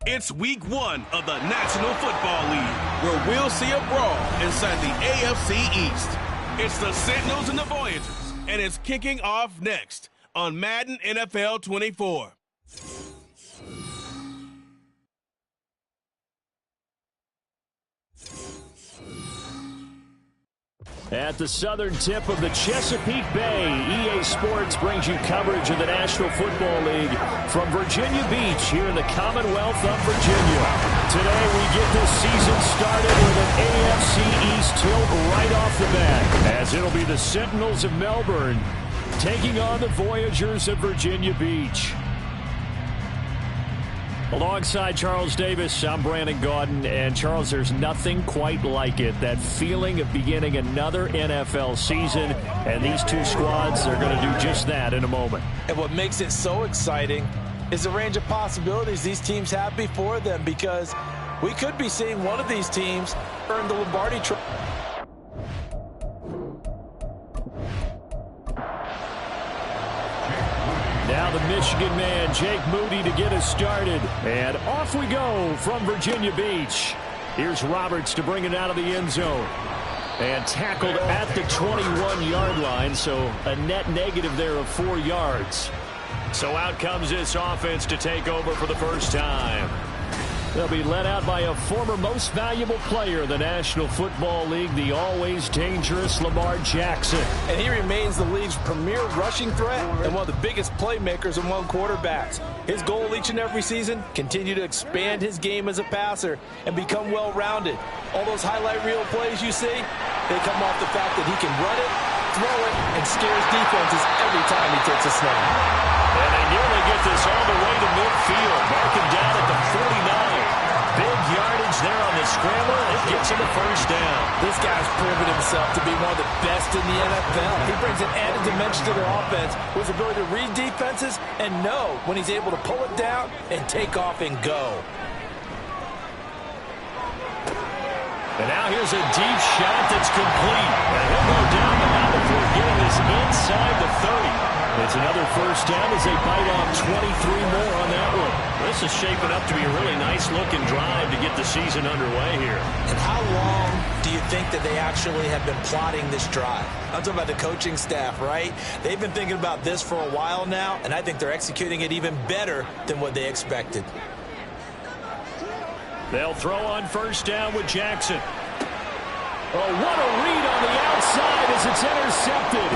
It's week 1 of the National Football League, where we'll see a brawl inside the AFC East. It's the Sentinels and the Voyagers, and it's kicking off next on Madden NFL 24. At the southern tip of the Chesapeake Bay, EA Sports brings you coverage of the National Football League from Virginia Beach here in the Commonwealth of Virginia. Today we get this season started with an AFC East tilt right off the bat, as it'll be the Sentinels of Melbourne taking on the Voyagers of Virginia Beach. Alongside Charles Davis, I'm Brandon Gaudin, and Charles, there's nothing quite like it. That feeling of beginning another NFL season, and these two squads are going to do just that in a moment. And what makes it so exciting is the range of possibilities these teams have before them, because we could be seeing one of these teams earn the Lombardi Trophy. Now the Michigan man, Jake Moody, to get us started. And off we go from Virginia Beach. Here's Roberts to bring it out of the end zone. And tackled at the 21-yard line, so a net negative there of 4 yards. So out comes this offense to take over for the first time. They'll be led out by a former most valuable player in the National Football League, the always dangerous Lamar Jackson. And he remains the league's premier rushing threat and one of the biggest playmakers among quarterbacks. His goal each and every season, continue to expand his game as a passer and become well-rounded. All those highlight reel plays you see, they come off the fact that he can run it, throw it, and scares defenses every time he takes a snap. And they nearly get this all the way to midfield, marking down at the 49. Big yardage there on the scrambler. It gets him a first down. This guy's proven himself to be one of the best in the NFL. He brings an added dimension to their offense with his ability to read defenses and know when he's able to pull it down and take off and go. And now here's a deep shot that's complete. And he'll go down the now before getting this inside the 30. It's another first down as they bite off 23 more on that one. This is shaping up to be a really nice-looking drive to get the season underway here. And how long do you think that they actually have been plotting this drive? I'm talking about the coaching staff, right? They've been thinking about this for a while now, and I think they're executing it even better than what they expected. They'll throw on first down with Jackson. Oh, what a read on the outside as it's intercepted.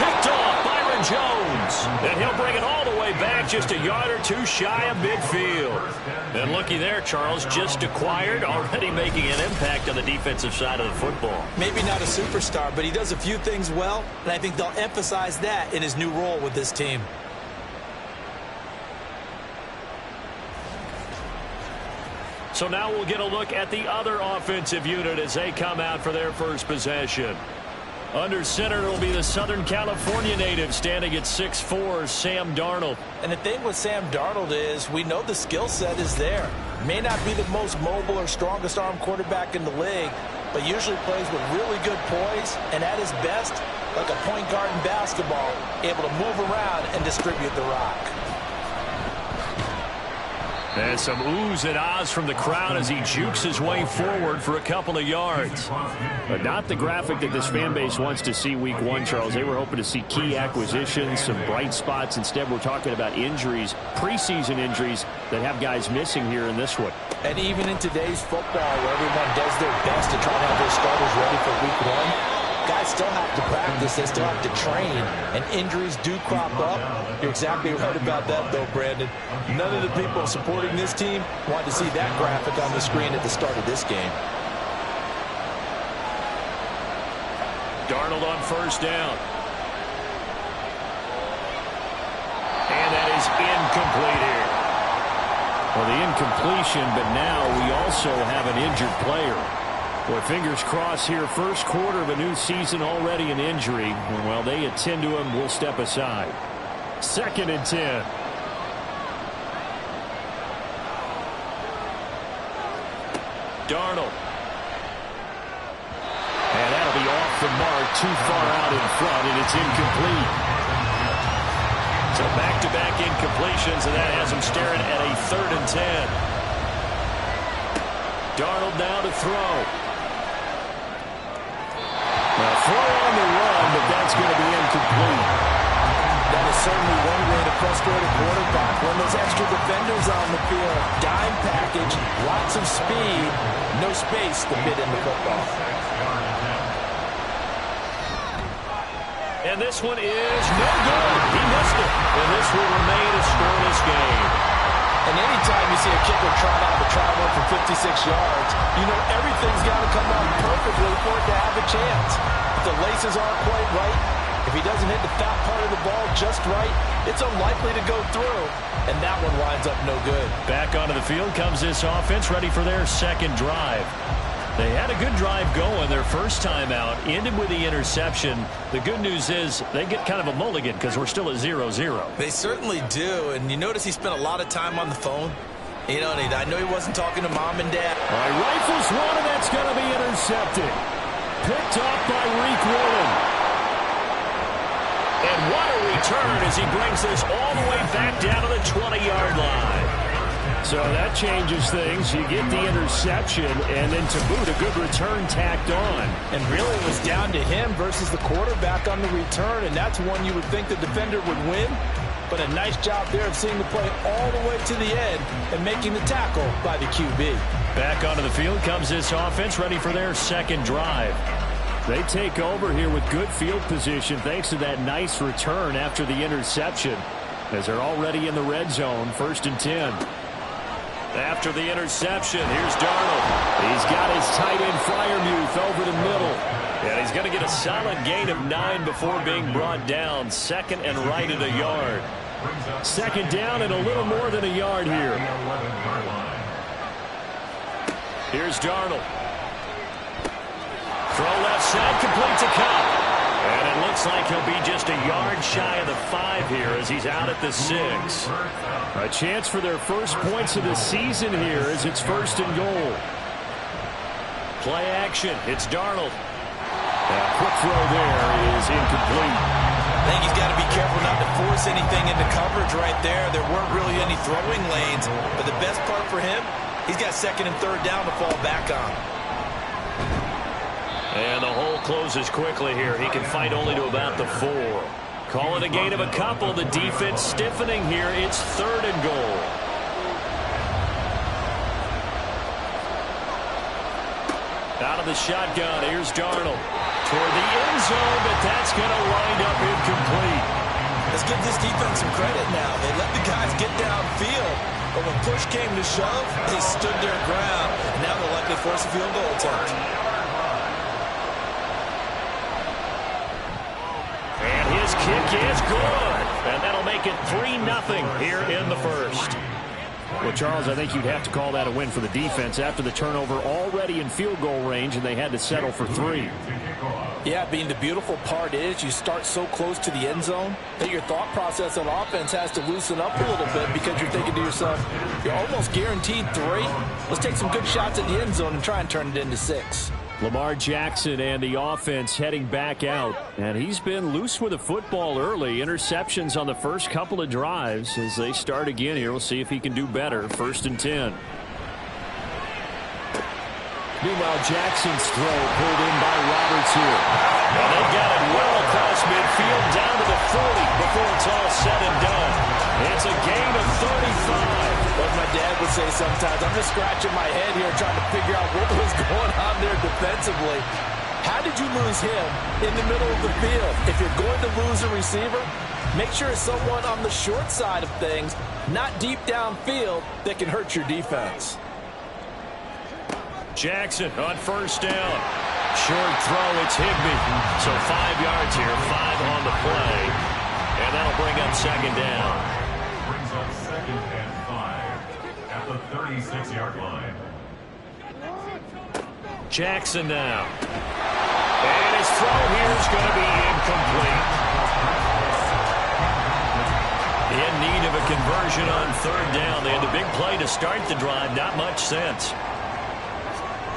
Picked off Byron Jones. And he'll bring it all the way back just a yard or two shy of midfield. And looky there, Charles, just acquired, already making an impact on the defensive side of the football. Maybe not a superstar, but he does a few things well, and I think they'll emphasize that in his new role with this team. So now we'll get a look at the other offensive unit as they come out for their first possession. Under center, it'll be the Southern California native standing at 6'4", Sam Darnold. And the thing with Sam Darnold is we know the skill set is there. May not be the most mobile or strongest arm quarterback in the league, but usually plays with really good poise, and at his best, like a point guard in basketball, able to move around and distribute the rock. And some oohs and ahs from the crowd as he jukes his way forward for a couple of yards. But not the graphic that this fan base wants to see week 1, Charles. They were hoping to see key acquisitions, some bright spots. Instead, we're talking about injuries, preseason injuries that have guys missing here in this one. And even in today's football, where everyone does their best to try to have their starters ready for week 1, guys still have to practice, they still have to train, and injuries do crop up. You're exactly right about that, though, Brandon. None of the people supporting this team want to see that graphic on the screen at the start of this game. Darnold on first down. And that is incomplete here. Well, the incompletion, but now we also have an injured player. Boy, fingers crossed here. First quarter of a new season, already an injury. Well, they attend to him. We'll step aside. 2nd and 10. Darnold. And that'll be off the mark, too far out in front, and it's incomplete. So back-to-back incompletions, and that has him staring at a 3rd and 10. Darnold now to throw. Now throw on the run, but that's going to be incomplete. That is certainly one way to frustrate a quarterback. When those extra defenders on the field, dime package, lots of speed, no space to fit in the football. And this one is no good. He missed it. And this will remain a scoreless game. And anytime you see a kicker trot out the try one for 56 yards, you know everything's got to come out perfectly for it to have a chance. If the laces aren't quite right, if he doesn't hit the fat part of the ball just right, it's unlikely to go through. And that one winds up no good. Back onto the field comes this offense, ready for their second drive. They had a good drive going their first time out, ended with the interception. The good news is they get kind of a mulligan because we're still at 0-0. They certainly do, and you notice he spent a lot of time on the phone. You know, I know he wasn't talking to mom and dad. All right, rifles one, and that's going to be intercepted. Picked up by Reek Woolen. And what a return as he brings this all the way back down to the 20-yard line. So that changes things. You get the interception, and then to boot, a good return tacked on. And really it was down to him versus the quarterback on the return, and that's one you would think the defender would win. But a nice job there of seeing the play all the way to the end and making the tackle by the QB. Back onto the field comes this offense, ready for their second drive. They take over here with good field position thanks to that nice return after the interception, as they're already in the red zone, 1st and 10. After the interception, here's Darnold. He's got his tight end Freiermuth over the middle. And he's going to get a solid gain of 9 before being brought down. Second and right at a yard. Second down and a little more than a yard here. Here's Darnold. Throw left side, complete to Cup. And it looks like he'll be just a yard shy of the 5 here as he's out at the 6. A chance for their first points of the season here as it's 1st and goal. Play action. It's Darnold. That quick throw there is incomplete. I think he's got to be careful not to force anything into coverage right there. There weren't really any throwing lanes. But the best part for him, he's got 2nd and 3rd down to fall back on. And the hole closes quickly here. He can fight only to about the 4. Call it a gain of a couple. The defense stiffening here. It's 3rd and goal. Out of the shotgun, here's Darnold. Toward the end zone, but that's going to wind up incomplete. Let's give this defense some credit now. They let the guys get downfield, but when push came to shove, they stood their ground. And now they'll likely force a field goal attempt. And his kick is good. And that'll make it 3-0 here in the first. Well, Charles, I think you'd have to call that a win for the defense after the turnover already in field goal range, and they had to settle for 3. Yeah, being the beautiful part is you start so close to the end zone that your thought process on offense has to loosen up a little bit because you're thinking to yourself, you're almost guaranteed 3. Let's take some good shots at the end zone and try and turn it into 6. Lamar Jackson and the offense heading back out. And he's been loose with the football early. Interceptions on the first couple of drives as they start again here. We'll see if he can do better. 1st and 10. Meanwhile, Jackson's throw pulled in by Roberts here. And they've got it well across midfield down to the 40 before it's all said and done. It's a gain of 35. Like my dad would say sometimes, I'm just scratching my head here trying to figure out what was going on there defensively. How did you lose him in the middle of the field? If you're going to lose a receiver, make sure it's someone on the short side of things, not deep downfield, that can hurt your defense. Jackson on 1st down. Short throw, it's Higbee. So 5 yards here, 5 on the play. And that'll bring up 2nd down. Brings up 2nd and 5 at the 36-yard line. Jackson now. And his throw here is going to be incomplete. In need of a conversion on 3rd down. They had the big play to start the drive. Not much sense.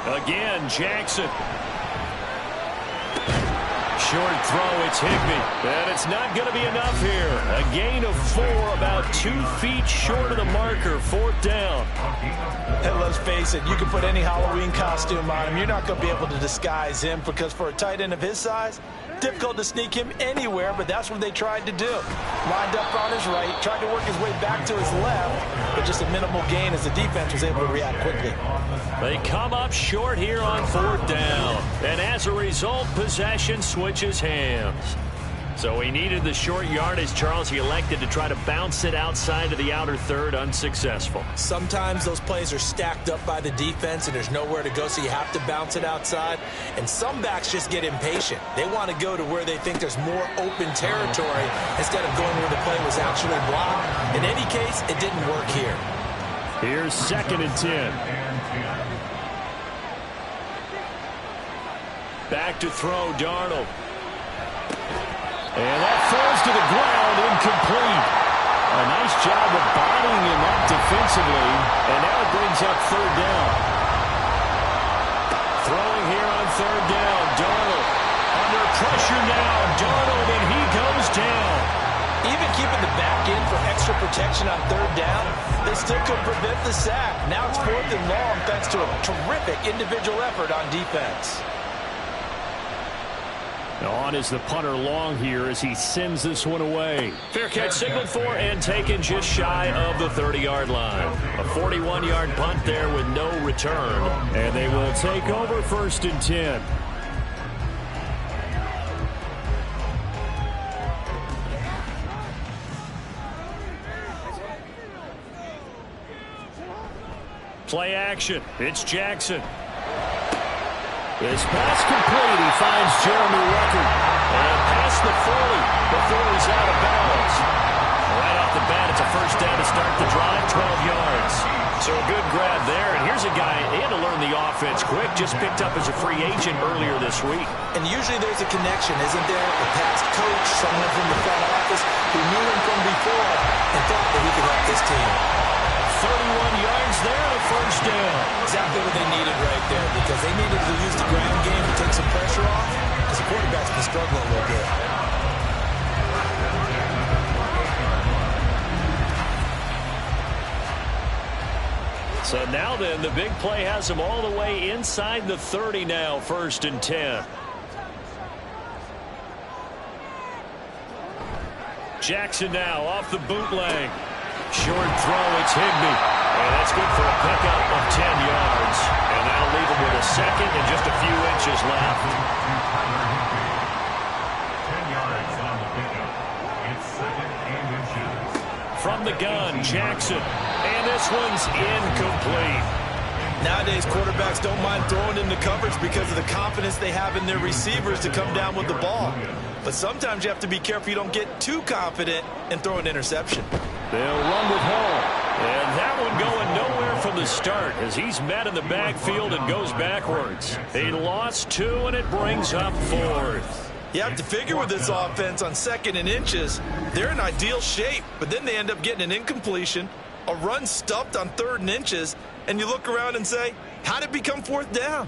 Again, Jackson. short throw, it's Higbee. And it's not going to be enough here. A gain of 4, about 2 feet short of the marker, 4th down. And let's face it, you can put any Halloween costume on him. You're not going to be able to disguise him because for a tight end of his size, difficult to sneak him anywhere, but that's what they tried to do. Lined up on his right, tried to work his way back to his left, but just a minimal gain as the defense was able to react quickly. They come up short here on 4th down. And as a result, possession switches hands. So he needed the short yardage, Charles. He elected to try to bounce it outside of the outer third, unsuccessful. Sometimes those plays are stacked up by the defense and there's nowhere to go, so you have to bounce it outside. And some backs just get impatient. They want to go to where they think there's more open territory instead of going where the play was actually blocked. In any case, it didn't work here. Here's 2nd and 10. Back to throw, Darnold. And that falls to the ground, incomplete. A nice job of bodying him up defensively, and now it brings up 3rd down. Throwing here on 3rd down, Darnold. Under pressure now, Darnold, and he goes down. Even keeping the back in for extra protection on 3rd down, they still could prevent the sack. Now it's 4th and long thanks to a terrific individual effort on defense. On is the punter long here as he sends this one away. Fair catch signaled for and taken just shy of the 30-yard line. A 41-yard punt there with no return. And they will take over 1st and 10. Play action. It's Jackson. This pass complete. He finds Jeremy Ruckert. And past the 40 before he's out of bounds. Right off the bat, it's a 1st down to start the drive, 12 yards. So a good grab there. And here's a guy, he had to learn the offense quick, just picked up as a free agent earlier this week. And usually there's a connection, isn't there? A past coach, someone from the front office who knew him from before and thought that he could help this team. 31 yards there, a 1st down. Exactly what they needed right there because they needed to use the ground game to take some pressure off because the quarterback's been struggling a little bit. So now then, the big play has them all the way inside the 30 now, 1st and 10. Jackson now off the bootleg. Short throw, it's Higbee. And that's good for a pickup of 10 yards. And that'll leave him with a 2nd and just a few inches left. 10 yards on the pickup. It's 2nd and inches. From the gun, Jackson. And this one's incomplete. Nowadays, quarterbacks don't mind throwing into coverage because of the confidence they have in their receivers to come down with the ball. But sometimes you have to be careful you don't get too confident and throw an interception. They'll run with Hall. And that one going nowhere from the start as he's met in the backfield and goes backwards. He lost 2, and it brings up 4th. You have to figure with this offense on 2nd and inches, they're in ideal shape, but then they end up getting an incompletion, a run stuffed on 3rd and inches, and you look around and say, how did it become 4th down?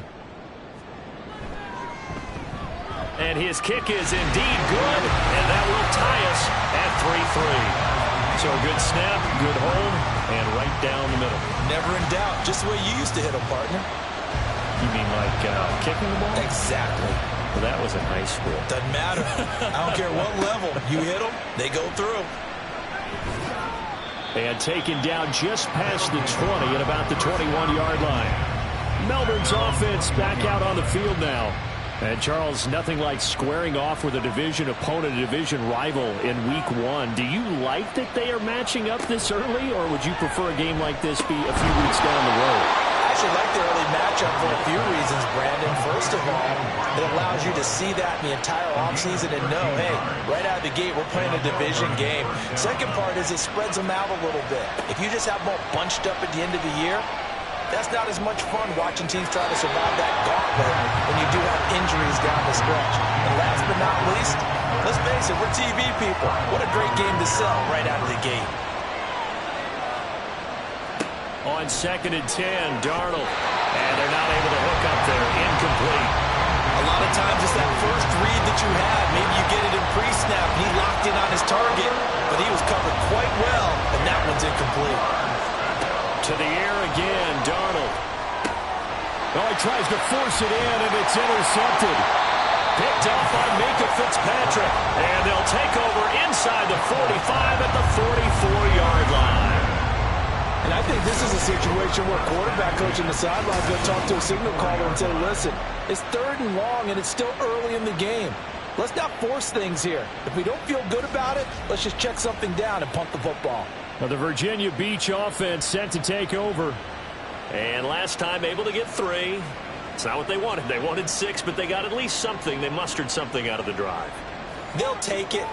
And his kick is indeed good, and that will tie us at 3-3. So a good snap, good hold, and right down the middle. Never in doubt, just the way you used to hit them, partner. You mean like kicking the ball? Exactly. Well, that was in high school. Doesn't matter. I don't care what level. You hit them, they go through. And taken down just past the 20 at about the 21-yard line. Melbourne's offense back out on the field now. And, Charles, nothing like squaring off with a division opponent, a division rival in Week 1. Do you like that they are matching up this early, or would you prefer a game like this be a few weeks down the road? I actually like the early matchup for a few reasons, Brandon. First of all, it allows you to see that in the entire offseason and know, hey, right out of the gate, we're playing a division game. Second part is it spreads them out a little bit. If you just have them all bunched up at the end of the year, that's not as much fun watching teams try to survive that gauntlet when you do have injuries down the stretch. And last but not least, let's face it, we're TV people. What a great game to sell right out of the gate. On 2nd and 10, Darnold. And they're not able to hook up there. Incomplete. A lot lot of times it's that first read that you had. Maybe you get it in pre-snap. He locked in on his target, but he was covered quite well, and that one's incomplete. To the air again, Darnold. Oh, he tries to force it in, and it's intercepted. Picked off by Minka Fitzpatrick. And they'll take over inside the 45 at the 44-yard line. And I think this is a situation where quarterback coach in the sideline is going to talk to a signal caller and say, listen, it's 3rd and long, and it's still early in the game. Let's not force things here. If we don't feel good about it, let's just check something down and punt the football. Well, the Virginia Beach offense set to take over. And last time able to get 3. It's not what they wanted. They wanted 6, but they got at least something. They mustered something out of the drive. They'll take it.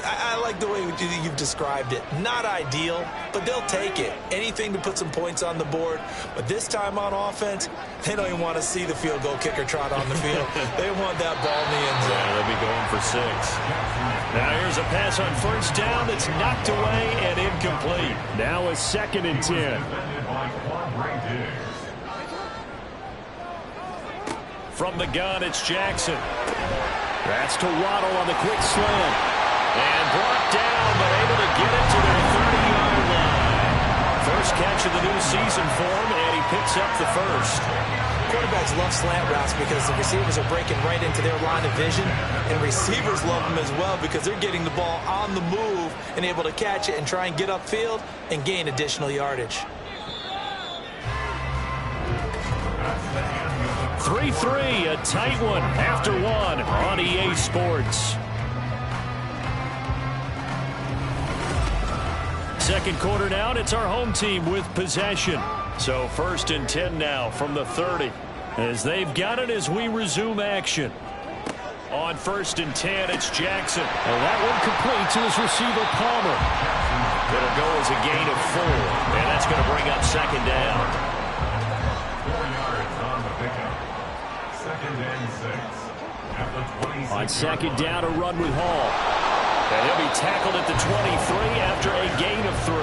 I like the way you've described it. Not ideal, but they'll take it. Anything to put some points on the board. But this time on offense, they don't even want to see the field goal kicker trot on the field. They want that ball in the end zone. Yeah, they'll be going for 6. Now here's a pass on 1st down that's knocked away and incomplete. Now a 2nd and 10. From the gun, it's Jackson. That's to Waddle on the quick slant. And brought down, but able to get it to their 30-yard line. First catch of the new season for him, and he picks up the 1st. Quarterbacks love slant routes because the receivers are breaking right into their line of vision, and receivers love them as well because they're getting the ball on the move and able to catch it and try and get upfield and gain additional yardage. 3-3, a tight one after 1 on EA Sports. Second quarter now, and it's our home team with possession. So 1st and 10 now from the 30 as they've got it as we resume action. On 1st and 10, it's Jackson. And that one complete to his receiver, Palmer. It'll go as a gain of 4, and that's going to bring up 2nd down. 4 yards on the pickup. 2nd and 6. At the 26. On 2nd down, a run with Hall. And he'll be tackled at the 23 after a gain of 3.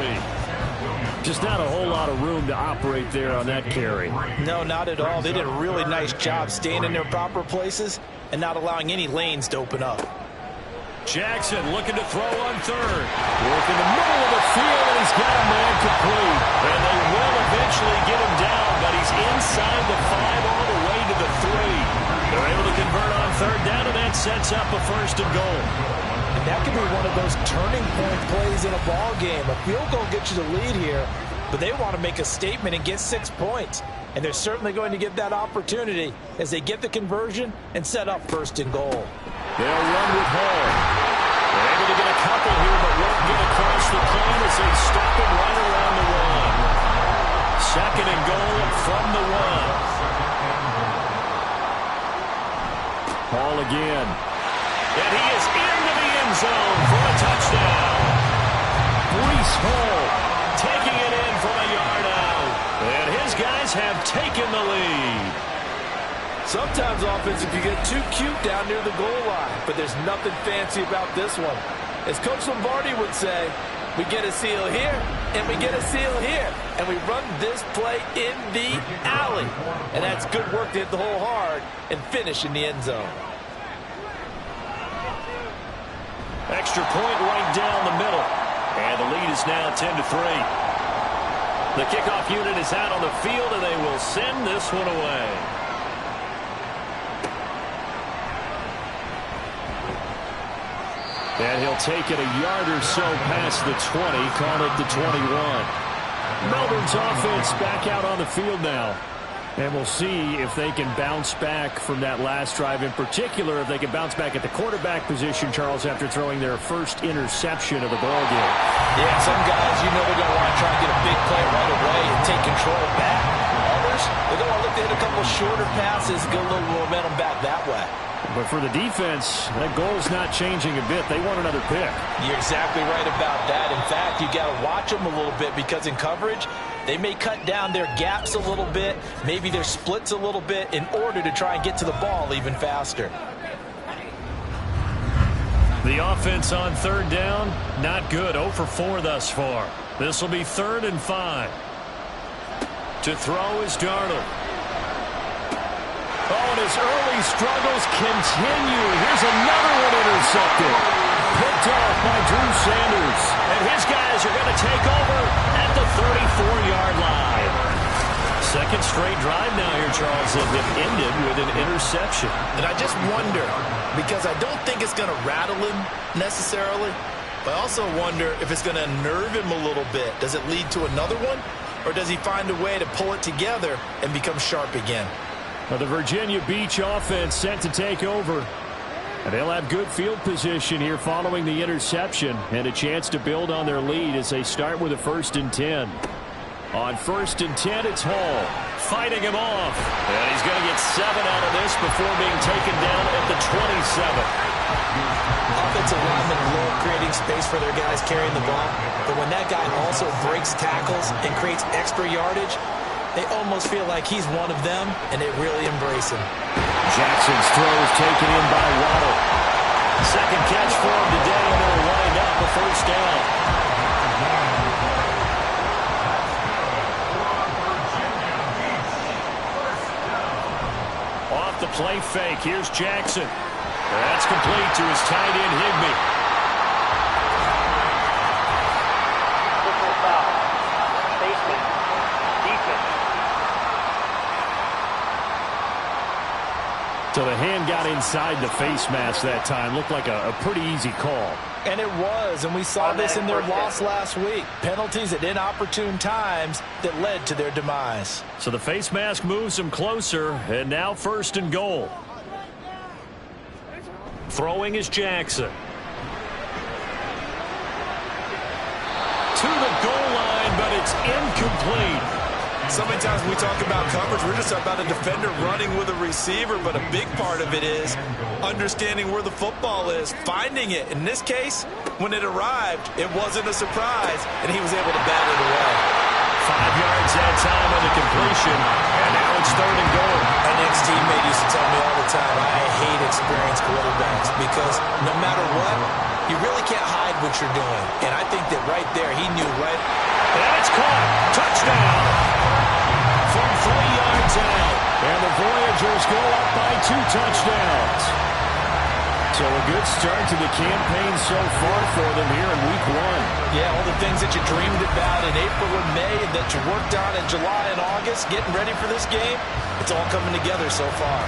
Just not a whole lot of room to operate there on that carry. No, not at all. They did a really nice job staying in their proper places and not allowing any lanes to open up. Jackson looking to throw on 3rd. Work in the middle of the field, and he's got a man complete. And they will eventually get him down, but he's inside the 5 all the way to the 3. They're able to convert on 3rd down, and that sets up a 1st and goal. And that could be one of those turning point plays in a ball game. A field goal gets you the lead here, but they want to make a statement and get 6 points. And they're certainly going to get that opportunity as they get the conversion and set up 1st and goal. They'll run with Hall. They're able to get a couple here, but won't get across the plane as they stop him right around the 1. 2nd and goal from the 1. Hall again. And he is into the end zone for a touchdown. Breece Hall taking it in from a yard out. And his guys have taken the lead. Sometimes offense, if you get too cute down near the goal line, but there's nothing fancy about this one. As Coach Lombardi would say, we get a seal here, and we get a seal here, and we run this play in the alley. And that's good work to hit the hole hard and finish in the end zone. Extra point right down the middle. And the lead is now 10-3. The kickoff unit is out on the field, and they will send this one away. And he'll take it a yard or so past the 20, call it the 21. Melbourne's offense back out on the field now. And we'll see if they can bounce back from that last drive, in particular if they can bounce back at the quarterback position, Charles, after throwing their first interception of the ballgame. Yeah, some guys, you know, they're going to want to try and get a big play right away and take control back. Others, they're going to look to hit a couple shorter passes, get a little momentum back that way. But for the defense, that goal's not changing a bit. They want another pick. You're exactly right about that. In fact, you got to watch them a little bit because in coverage, they may cut down their gaps a little bit, maybe their splits a little bit in order to try and get to the ball even faster. The offense on 3rd down, not good. 0 for 4 thus far. This will be 3rd and 5. To throw is Darnold. Oh, and his early struggles continue. Here's another one intercepted. Picked off by Drew Sanders. And his guys are going to take over at the 34-yard line. Second straight drive now here, Charles, that have ended with an interception. And I just wonder, because I don't think it's going to rattle him necessarily, but I also wonder if it's going to nerve him a little bit. Does it lead to another one? Or does he find a way to pull it together and become sharp again? Well, the Virginia Beach offense set to take over. And they'll have good field position here following the interception and a chance to build on their lead as they start with a 1st and 10. On 1st and 10, it's Hall fighting him off. And he's going to get 7 out of this before being taken down at the 27. Offensive linemen love creating space for their guys carrying the ball. But when that guy also breaks tackles and creates extra yardage, they almost feel like he's one of them, and they really embrace him. Jackson's throw is taken in by Waddle. Second catch for him today, and they'll wind up a 1st down. Off the play fake, here's Jackson. That's complete to his tight end, Higbee. So the hand got inside the face mask that time. Looked like a pretty easy call. And it was, and we saw this in their loss last week. Penalties at inopportune times that led to their demise. So the face mask moves them closer, and now 1st and goal. Throwing is Jackson. To the goal line, but it's incomplete. So many times when we talk about coverage, we're just about a defender running with a receiver, but a big part of it is understanding where the football is, finding it. In this case, when it arrived, it wasn't a surprise, and he was able to bat it away. 5 yards that time on the completion, and now it's 3rd and goal. An ex-teammate used to tell me all the time, I hate experienced quarterbacks because no matter what, you really can't hide what you're doing. And I think that right there, he knew right. And it's caught. Touchdown. From 3 yards out. And the Voyagers go up by 2 touchdowns. So a good start to the campaign so far for them here in week 1. Yeah, all the things that you dreamed about in April and May and that you worked on in July and August, getting ready for this game, it's all coming together so far.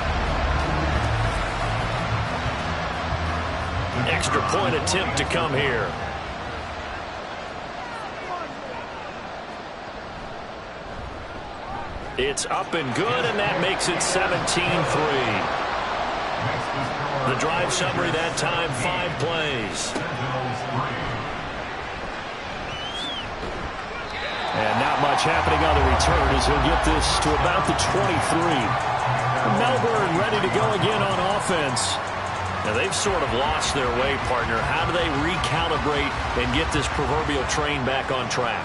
Extra point attempt to come here. It's up and good, and that makes it 17-3. The drive summary that time, 5 plays. And not much happening on the return as he'll get this to about the 23. Melbourne ready to go again on offense. Now, they've sort of lost their way, partner. How do they recalibrate and get this proverbial train back on track?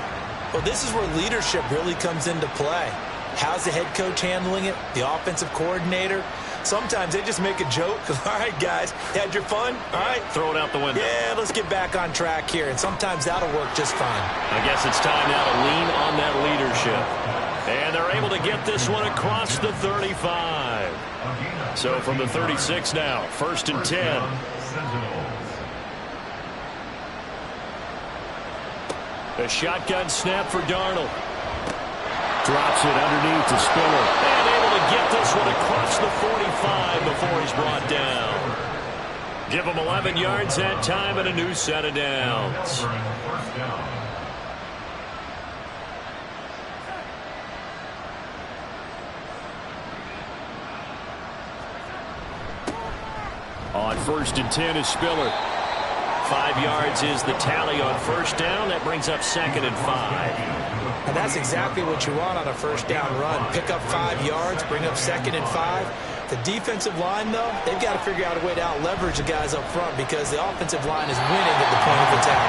Well, this is where leadership really comes into play. How's the head coach handling it? The offensive coordinator? Sometimes they just make a joke. All right, guys, had your fun? All right. Throw it out the window. Yeah, let's get back on track here. And sometimes that'll work just fine. I guess it's time now to lean on that leadership. And they're able to get this one across the 35. So from the 36 now, 1st and 10. A shotgun snap for Darnold. Drops it underneath to Spiller. And able to get this one across the 45 before he's brought down. Give him 11 yards that time and a new set of downs. On 1st and 10 is Spiller. 5 yards is the tally on 1st down. That brings up 2nd and 5. And that's exactly what you want on a 1st down run. Pick up 5 yards, bring up 2nd and 5. The defensive line, though, they've got to figure out a way to out-leverage the guys up front because the offensive line is winning at the point of attack.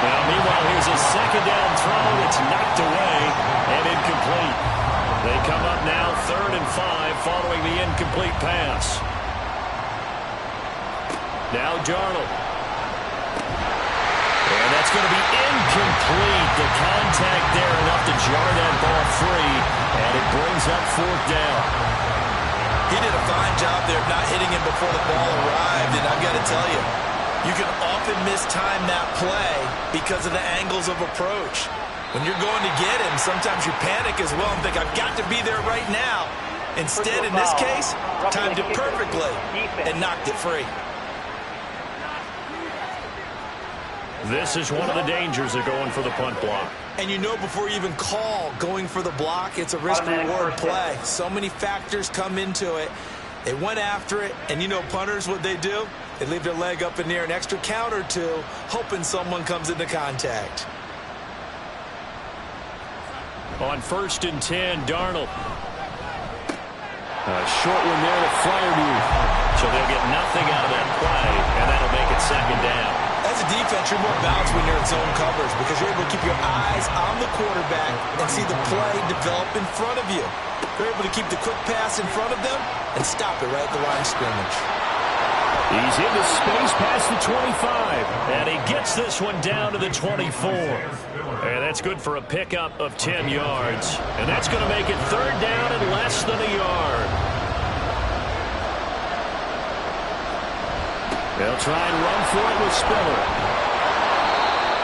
Well, meanwhile, here's a 2nd down throw. It's knocked away and incomplete. They come up now 3rd and 5 following the incomplete pass. Now Darnold. And that's going to be incomplete. The contact there enough to jar that ball free, and it brings up 4th down. He did a fine job there of not hitting him before the ball arrived, and I've got to tell you, you can often mistime that play because of the angles of approach. When you're going to get him, sometimes you panic as well and think, I've got to be there right now. Instead, in this case, timed it perfectly and knocked it free. This is one of the dangers of going for the punt block. And you know before you even call going for the block, it's a risk-reward play. So many factors come into it. They went after it, and you know punters, what they do? They leave their leg up in the air an extra count or two, hoping someone comes into contact. On 1st and 10, Darnold. A short one there to Fryermuth. So they'll get nothing out of that play, and that'll make it 2nd down. As a defense, you're more balanced when you're in zone coverage because you're able to keep your eyes on the quarterback and see the play develop in front of you. You're able to keep the quick pass in front of them and stop it right at the line of scrimmage. He's into space past the 25, and he gets this one down to the 24. And that's good for a pickup of 10 yards. And that's going to make it 3rd down and less than a yard. They'll try and run for it with Spiller.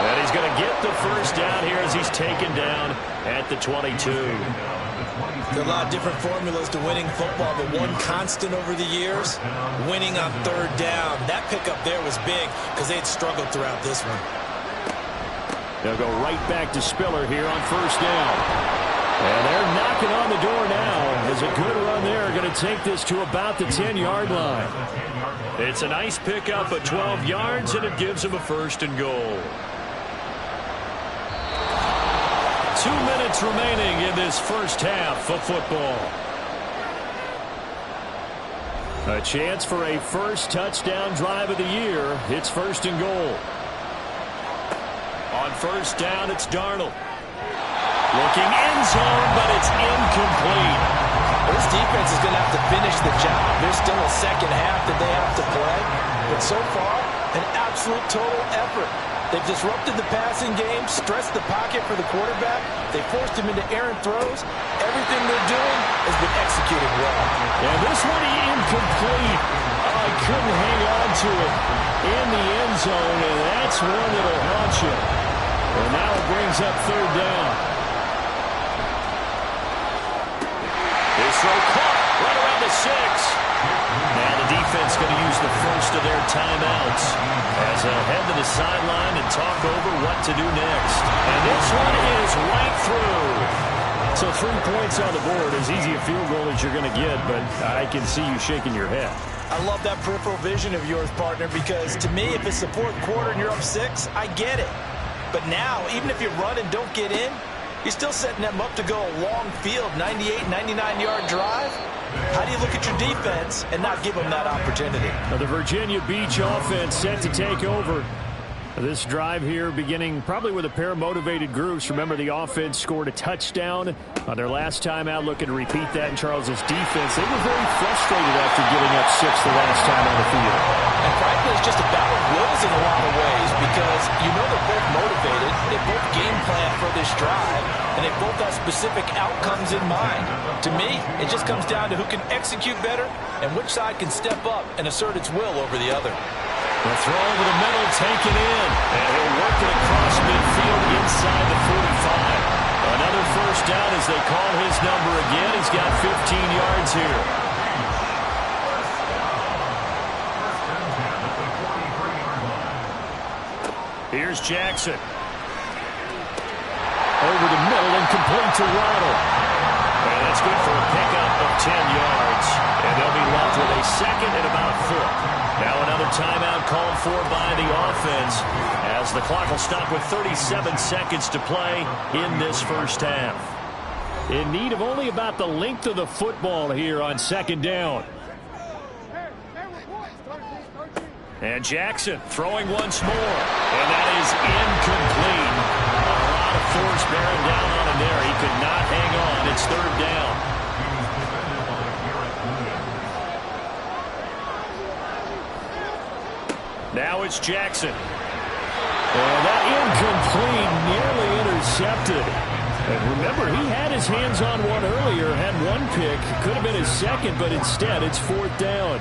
And he's going to get the 1st down here as he's taken down at the 22. There are a lot of different formulas to winning football, but one constant over the years, winning on 3rd down. That pickup there was big because they had struggled throughout this one. They'll go right back to Spiller here on 1st down. And they're knocking on the door now. As a good run there, going to take this to about the 10-yard line. It's a nice pickup of 12 yards, and it gives them a 1st and goal. 2 minutes remaining in this 1st half of football. A chance for a 1st touchdown drive of the year. It's 1st and goal. On 1st down, it's Darnold. Looking end zone, but it's incomplete. This defense is going to have to finish the job. There's still a 2nd half that they have to play. But so far, an absolute total effort. They've disrupted the passing game, stressed the pocket for the quarterback. They forced him into errant throws. Everything they're doing has been executed well. And this one incomplete. Oh, he couldn't hang on to it in the end zone, and that's one that'll haunt you. And now it brings up 3rd down. This throw caught right around the 6. And the defense going to use the 1st of their timeouts as they'll head to the sideline and talk over what to do next. And this one is right through. So 3 points on the board, as easy a field goal as you're going to get, but I can see you shaking your head. I love that peripheral vision of yours, partner, because to me, if it's the 4th quarter and you're up 6, I get it. But now, even if you run and don't get in, you're still setting them up to go a long field, 98, 99-yard drive. How do you look at your defense and not give them that opportunity? Now the Virginia Beach offense set to take over. This drive here beginning probably with a pair of motivated groups. Remember, the offense scored a touchdown on their last time out. Looking to repeat that in Charles's defense. They were very frustrated after giving up 6 the last time on the field. And frankly, it's just a battle of wills in a lot of ways because you know they're both motivated. They both game plan for this drive, and they both have specific outcomes in mind. To me, it just comes down to who can execute better and which side can step up and assert its will over the other. The throw over the middle, taken in. And he'll work it across midfield inside the 45. Another 1st down as they call his number again. He's got 15 yards here. Here's Jackson. Over the middle and complete to Waddle. And that's good for a pickup of 10 yards. And they'll be left with a 2nd and about a foot. Now another timeout called for by the offense as the clock will stop with 37 seconds to play in this 1st half. In need of only about the length of the football here on 2nd down. And Jackson throwing once more. And that is incomplete. A lot of force bearing down on him there. He could not hang on. It's 3rd down. Now it's Jackson. And that incomplete, nearly intercepted. And remember, he had his hands on one earlier, had one pick. Could have been his second, but instead it's 4th down.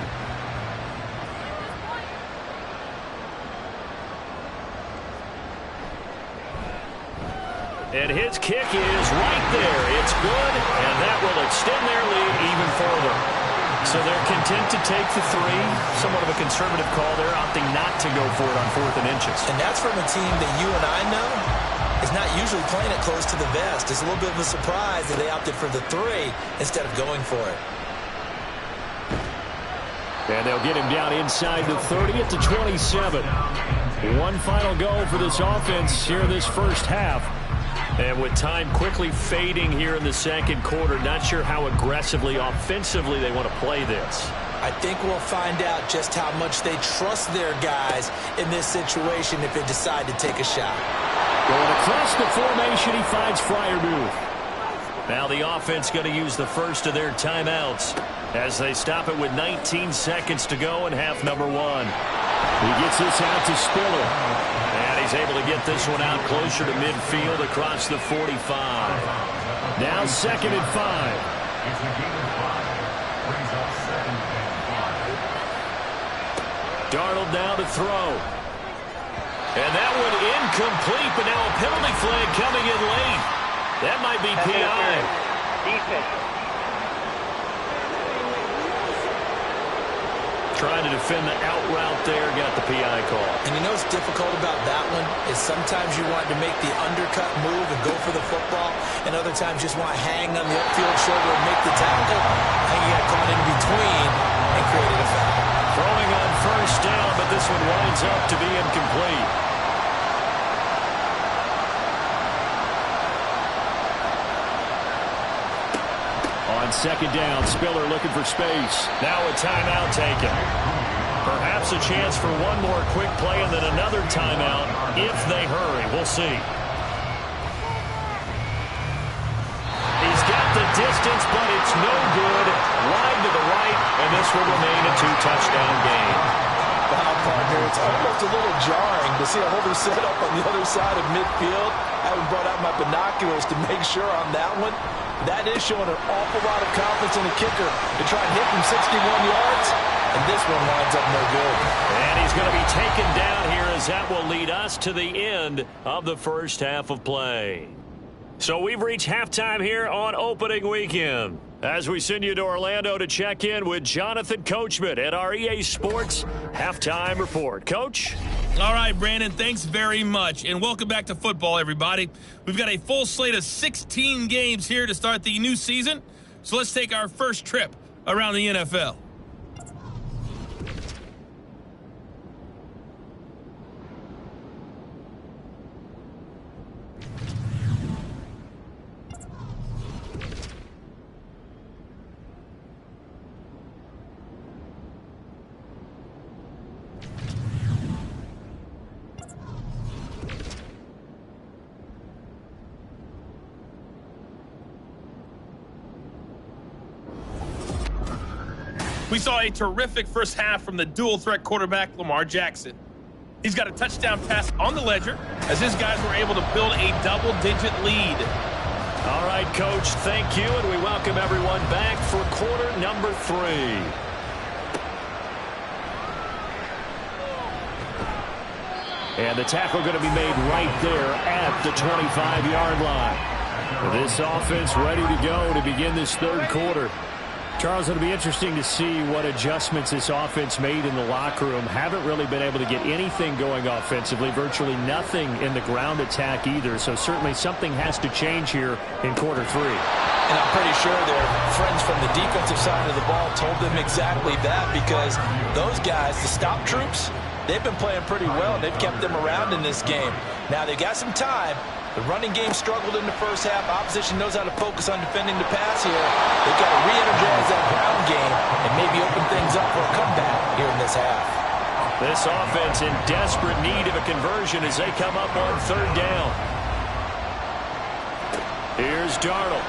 And his kick is right there. It's good, and that will extend their lead even further. So they're content to take the 3. Somewhat of a conservative call there, opting not to go for it on 4th and inches. And that's from a team that you and I know is not usually playing it close to the vest. It's a little bit of a surprise that they opted for the 3 instead of going for it. And they'll get him down inside the 30 at the 27. One final go for this offense here in this first half. And with time quickly fading here in the second quarter, not sure how aggressively, offensively they want to play this. I think we'll find out just how much they trust their guys in this situation if they decide to take a shot. Going across the formation, he finds Freiermuth. Now the offense going to use the first of their timeouts as they stop it with 19 seconds to go in half number 1. He gets this out to Spiller. And he's able to get this one out closer to midfield across the 45. Now 2nd and 5. Darnold now to throw. And that one incomplete, but now a penalty flag coming in late. That might be PI. Defense. Trying to defend the out route there, got the PI call. And you know what's difficult about that one is sometimes you want to make the undercut move and go for the football, and other times just want to hang on the upfield shoulder and make the tackle. I think he got caught in between and created a foul. Throwing on first down, but this one winds up to be incomplete. On 2nd down, Spiller looking for space. Now a timeout taken. Perhaps a chance for one more quick play and then another timeout if they hurry. We'll see. He's got the distance, but it's no good. Wide to the right, and this will remain a 2-touchdown game. Wow, partner, it's almost a little jarring to see a holder set up on the other side of midfield. I haven't brought out my binoculars to make sure on that one. That is showing an awful lot of confidence in the kicker to try and hit from 61 yards, and this one winds up no good. And he's going to be taken down here as that will lead us to the end of the first half of play. So we've reached halftime here on opening weekend. As we send you to Orlando to check in with Jonathan Coachman at our EA Sports Halftime Report. Coach? All right, Brandon, thanks very much. And welcome back to football, everybody. We've got a full slate of 16 games here to start the new season. So let's take our first trip around the NFL. We saw a terrific first half from the dual-threat quarterback, Lamar Jackson. He's got a touchdown pass on the ledger as his guys were able to build a double-digit lead. All right, Coach, thank you, and we welcome everyone back for quarter number 3. And the tackle going to be made right there at the 25-yard line. This offense ready to go to begin this third quarter. Charles, it'll be interesting to see what adjustments this offense made in the locker room. Haven't really been able to get anything going offensively, virtually nothing in the ground attack either. So certainly something has to change here in quarter 3. And I'm pretty sure their friends from the defensive side of the ball told them exactly that, because those guys, the stop troops, they've been playing pretty well. They've kept them around in this game. Now they've got some time. The running game struggled in the first half. Opposition knows how to focus on defending the pass here. They've got to re-energize that ground game and maybe open things up for a comeback here in this half. This offense in desperate need of a conversion as they come up on third down. Here's Darnold.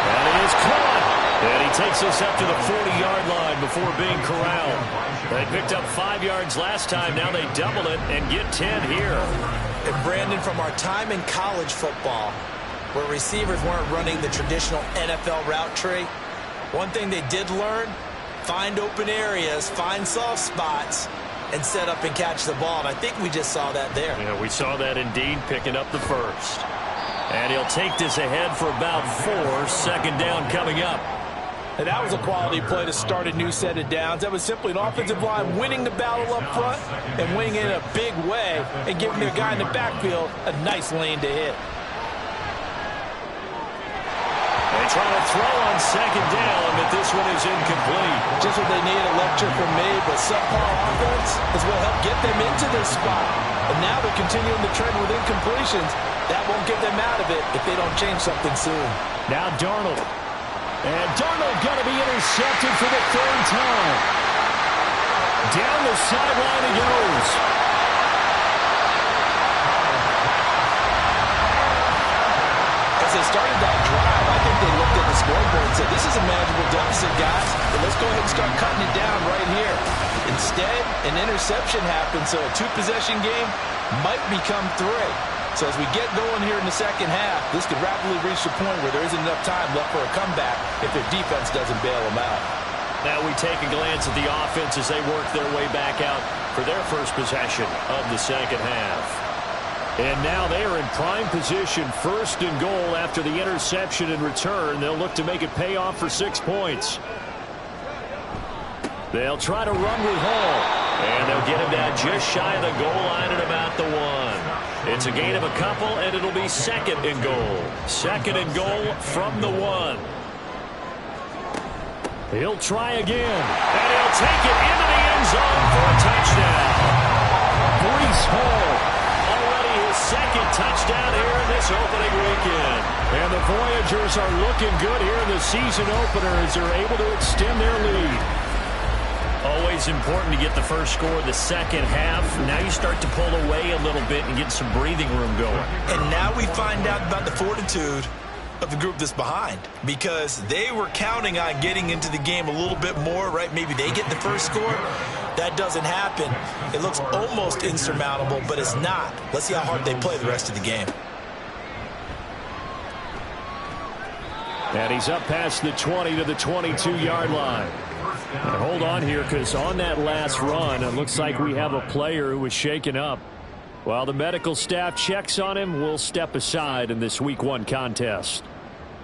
And he is caught. And he takes us up to the 40-yard line before being corralled. They picked up 5 yards last time. Now they double it and get 10 here. And Brandon, from our time in college football, where receivers weren't running the traditional NFL route tree, one thing they did learn, find open areas, find soft spots, and set up and catch the ball. And I think we just saw that there. Yeah, we saw that indeed, picking up the first. And he'll take this ahead for about 4. Second down coming up. And that was a quality play to start a new set of downs. That was simply an offensive line winning the battle up front and winning it in a big way and giving their guy in the backfield a nice lane to hit. They try to throw on second down, but this one is incomplete. Just what they need, a lecture from me, but subpar offense is what helped get them into this spot. And now they're continuing the trend with incompletions. That won't get them out of it if they don't change something soon. Now Darnold. And Darnold going to be intercepted for the 3rd time. Down the sideline he goes. As they started that drive, I think they looked at the scoreboard and said, this is a manageable deficit, guys, but let's go ahead and start cutting it down right here. Instead, an interception happened, so a 2-possession game might become 3. So as we get going here in the second half, this could rapidly reach the point where there isn't enough time left for a comeback if their defense doesn't bail them out. Now we take a glance at the offense as they work their way back out for their first possession of the second half. And now they are in prime position, 1st and goal after the interception and return. They'll look to make it pay off for 6 points. They'll try to run with Hall. And they'll get him down just shy of the goal line at about the 1. It's a gain of a couple, and it'll be 2nd and goal. 2nd and goal from the 1. He'll try again. And he'll take it into the end zone for a touchdown. Breece Hall, already his 2nd touchdown here in this opening weekend. And the Voyagers are looking good here in the season opener as they're able to extend their lead. Always important to get the first score the second half. Now you start to pull away a little bit and get some breathing room going. And now we find out about the fortitude of the group that's behind, because they were counting on getting into the game a little bit more, right? Maybe they get the first score. That doesn't happen. It looks almost insurmountable, but it's not. Let's see how hard they play the rest of the game. And he's up past the 20 to the 22-yard line. And hold on here, because on that last run, it looks like we have a player who was shaken up. While the medical staff checks on him, we'll step aside in this Week 1 contest.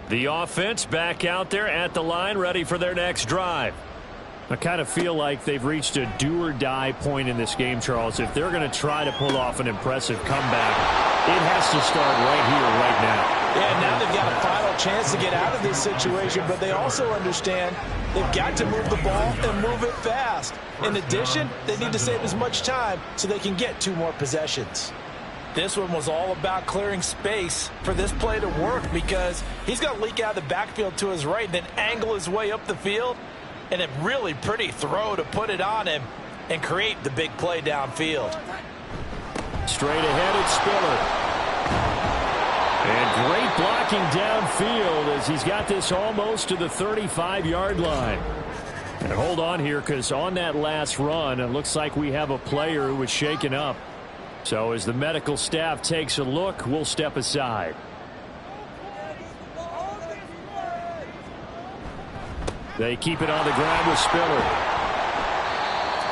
The offense back out there at the line, ready for their next drive. I kind of feel like they've reached a do-or-die point in this game, Charles. If they're going to try to pull off an impressive comeback, it has to start right here, right now. Yeah, now they've got a final chance to get out of this situation, but they also understand they've got to move the ball and move it fast. In addition, they need to save as much time so they can get 2 more possessions. This one was all about clearing space for this play to work, because he's going to leak out of the backfield to his right and then angle his way up the field. And a really pretty throw to put it on him and create the big play downfield. Straight ahead, it's Spiller. And great blocking downfield as he's got this almost to the 35-yard line. And hold on here, because on that last run, it looks like we have a player who was shaken up. So as the medical staff takes a look, we'll step aside. They keep it on the ground with Spiller.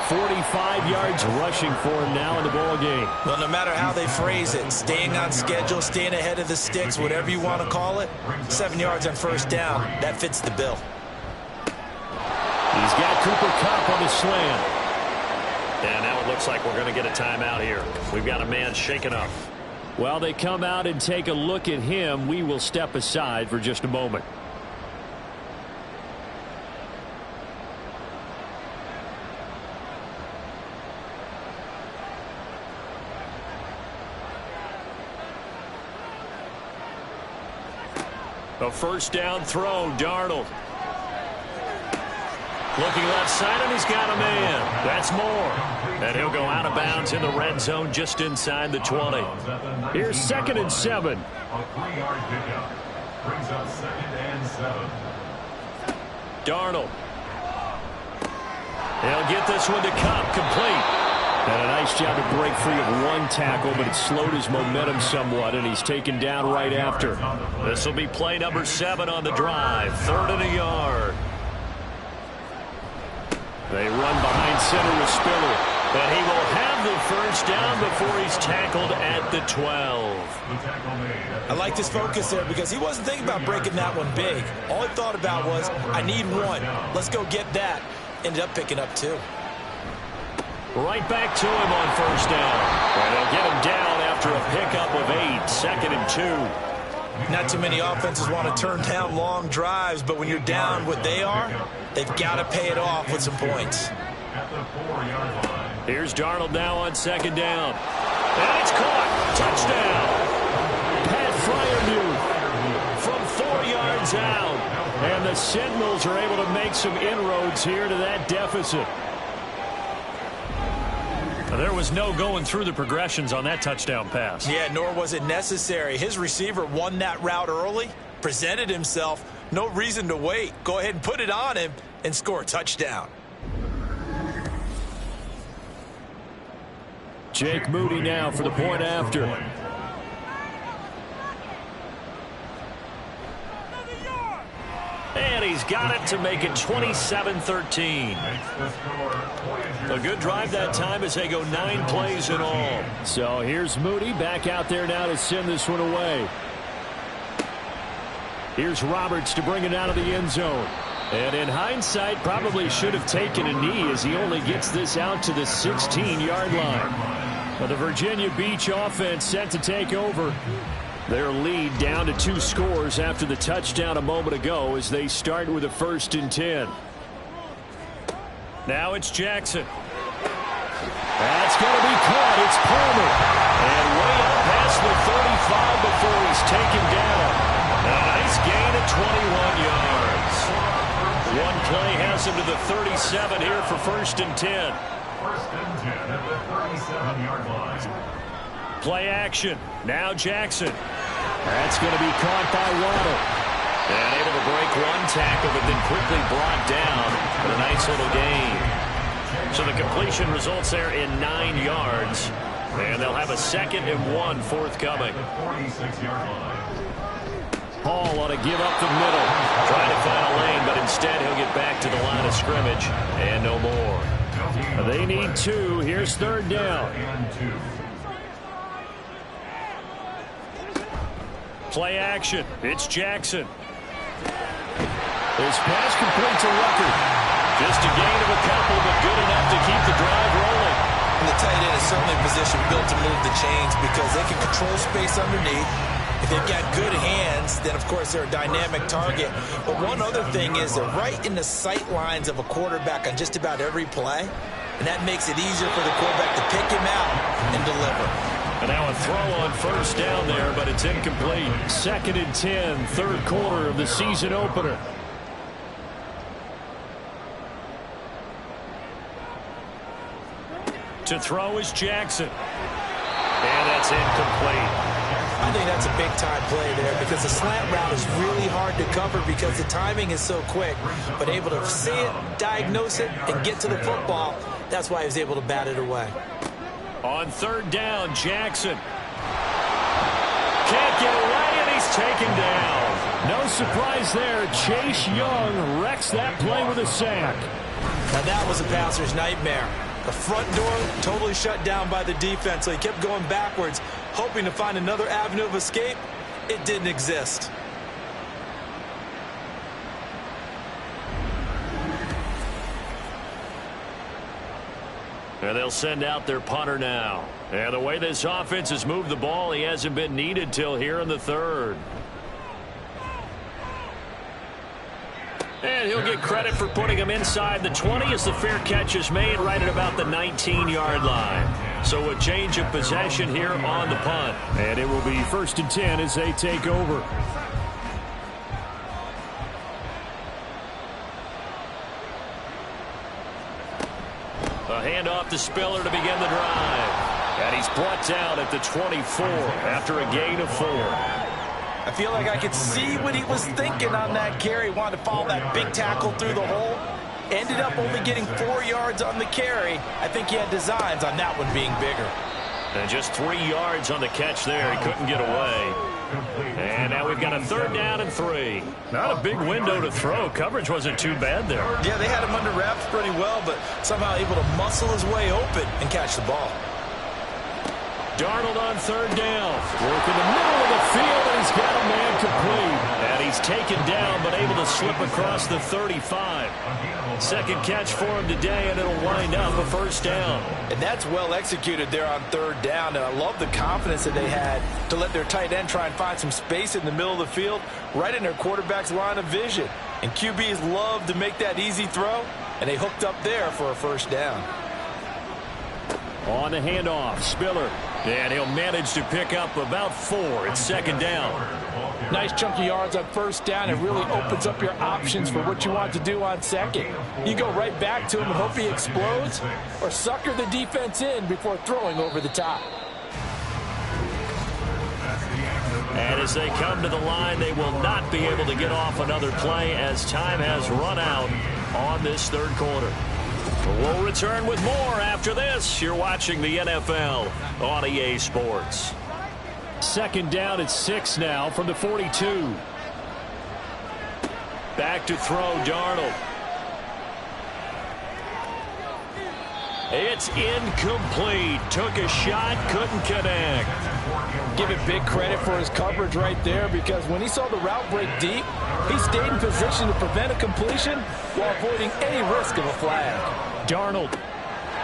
45 yards rushing for him now in the ball game. Well, no matter how they phrase it, staying on schedule, staying ahead of the sticks, whatever you want to call it, 7 yards on first down, that fits the bill. He's got Cooper Kupp on the slant. And now it looks like we're going to get a timeout here. We've got a man shaken up. While they come out and take a look at him, we will step aside for just a moment. A first down throw, Darnold. Looking left side, and he's got a man. That's more. And he'll go out of bounds in the red zone just inside the 20. Here's 2nd and 7. A 3-yard pickup brings up 2nd and 7. Darnold. He'll get this one to Kupp, complete. And a nice job to break free of one tackle, but it slowed his momentum somewhat, and he's taken down right after. This will be play number 7 on the drive. 3rd and a yard. They run behind center with Spiller. But he will have the first down before he's tackled at the 12. I like this focus there because he wasn't thinking about breaking that one big. All he thought about was, I need one. Let's go get that. Ended up picking up 2. Right back to him on first down. And they'll get him down after a pickup of 8. 2nd and 2. Not too many offenses want to turn down long drives, but when you're down what they are, they've got to pay it off with some points. At the 4-yard line. Here's Darnold now on 2nd down. And it's caught. Touchdown. Pat Fryermuth from 4 yards out. And the Sentinels are able to make some inroads here to that deficit. There was no going through the progressions on that touchdown pass. Yeah, nor was it necessary. His receiver won that route early, presented himself. No reason to wait. Go ahead and put it on him and score a touchdown. Jake Moody now for the point after. And he's got it to make it 27-13. A good drive that time as they go 9 plays in all. So here's Moody back out there now to send this one away. Here's Roberts to bring it out of the end zone. And in hindsight, probably should have taken a knee as he only gets this out to the 16-yard line. But the Virginia Beach offense set to take over. Their lead down to 2 scores after the touchdown a moment ago as they start with a 1st and 10. Now it's Jackson. That's going to be caught. It's Palmer. And way up past the 35 before he's taken down. A nice gain of 21 yards. One play has him to the 37 here for 1st and 10. 1st and 10 at the 37-yard line. Play action. Now Jackson. That's going to be caught by Waddle. And able to break one tackle, but then quickly brought down for a nice little gain. So the completion results there in 9 yards. And they'll have a 2nd and 1 forthcoming. 46-yard line. Hall ought to give up the middle. Trying to find a lane, but instead he'll get back to the line of scrimmage. And no more. They need 2. Here's 3rd down. And 2. Play action. It's Jackson. His pass complete to Rucker. Just a gain of a couple, but good enough to keep the drive rolling. And the tight end is certainly a position built to move the chains because they can control space underneath. If they've got good hands, then, of course, they're a dynamic target. But one other thing is they're right in the sight lines of a quarterback on just about every play. And that makes it easier for the quarterback to pick him out and deliver. And now a throw on 1st down there, but it's incomplete. 2nd and 10, 3rd quarter of the season opener. To throw is Jackson. And that's incomplete. I think that's a big-time play there because the slant route is really hard to cover because the timing is so quick. But able to see it, diagnose it, and get to the football, that's why he was able to bat it away. On 3rd down, Jackson. Can't get away, and he's taken down. No surprise there. Chase Young wrecks that play with a sack. Now that was a passer's nightmare. The front door totally shut down by the defense, so he kept going backwards, hoping to find another avenue of escape. It didn't exist. And they'll send out their punter now. And the way this offense has moved the ball, he hasn't been needed till here in the 3rd. And he'll get credit for putting him inside the 20 as the fair catch is made right at about the 19-yard line. So a change of possession here on the punt. And it will be 1st and 10 as they take over. A handoff to Spiller to begin the drive. And he's brought down at the 24 after a gain of 4. I feel like I could see what he was thinking on that carry. Wanted to follow that big tackle through the hole. Ended up only getting 4 yards on the carry. I think he had designs on that one being bigger. And just 3 yards on the catch there. He couldn't get away. And now we've got a 3rd down and 3. Not a big window to throw. Coverage wasn't too bad there. Yeah, they had him under wraps pretty well, but somehow able to muscle his way open and catch the ball. Darnold on 3rd down. Work in the middle of the field, and he's got a man complete. And he's taken down, but able to slip across the 35. Second catch for him today, and it'll wind up a 1st down. And that's well executed there on 3rd down. And I love the confidence that they had to let their tight end try and find some space in the middle of the field, right in their quarterback's line of vision. And QBs love to make that easy throw, and they hooked up there for a 1st down. On the handoff, Spiller. And he'll manage to pick up about 4. It's 2nd down. Nice chunky yards on 1st down. It really opens up your options for what you want to do on 2nd. You go right back to him and hope he explodes, or sucker the defense in before throwing over the top. And as they come to the line, they will not be able to get off another play as time has run out on this 3rd quarter. We'll return with more after this. You're watching the NFL on EA Sports. 2nd down at 6 now from the 42. Back to throw, Darnold. It's incomplete. Took a shot, couldn't connect. Give it big credit for his coverage right there, because when he saw the route break deep, he stayed in position to prevent a completion while avoiding any risk of a flag. Darnold.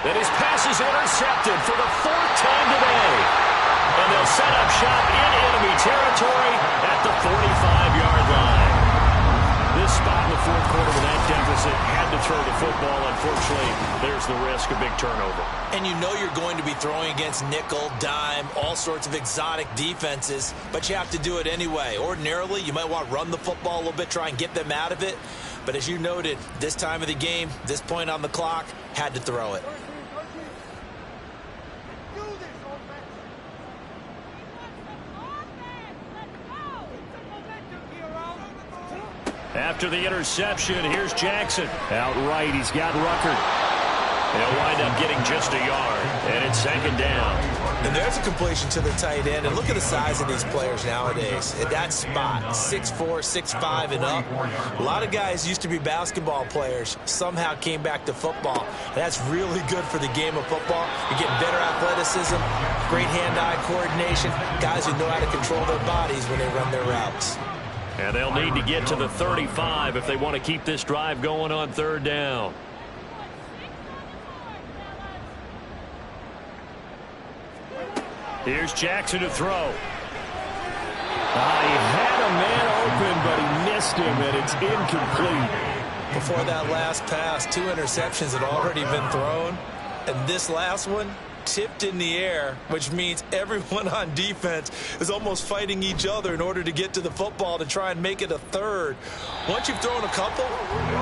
And his pass is intercepted for the 4th time today. And they'll set up shop in enemy territory at the 45-yard line. This spot in the 4th quarter with that deficit, had to throw the football. Unfortunately, there's the risk of big turnover. And you know you're going to be throwing against nickel, dime, all sorts of exotic defenses, but you have to do it anyway. Ordinarily, you might want to run the football a little bit, try and get them out of it. But as you noted, this time of the game, this point on the clock, had to throw it. After the interception, here's Jackson. Outright, he's got Ruckert. He'll wind up getting just a yard, and it's 2nd down. And there's a completion to the tight end. And look at the size of these players nowadays. At that spot, 6'4", 6'5", and up. A lot of guys used to be basketball players, somehow came back to football. And that's really good for the game of football. You're getting better athleticism, great hand-eye coordination, guys who know how to control their bodies when they run their routes. And they'll need to get to the 35 if they want to keep this drive going on 3rd down. Here's Jackson to throw. He had a man open, but he missed him, and it's incomplete. Before that last pass, 2 interceptions had already been thrown. And this last one, tipped in the air, which means everyone on defense is almost fighting each other in order to get to the football to try and make it a 3rd. Once you've thrown a couple,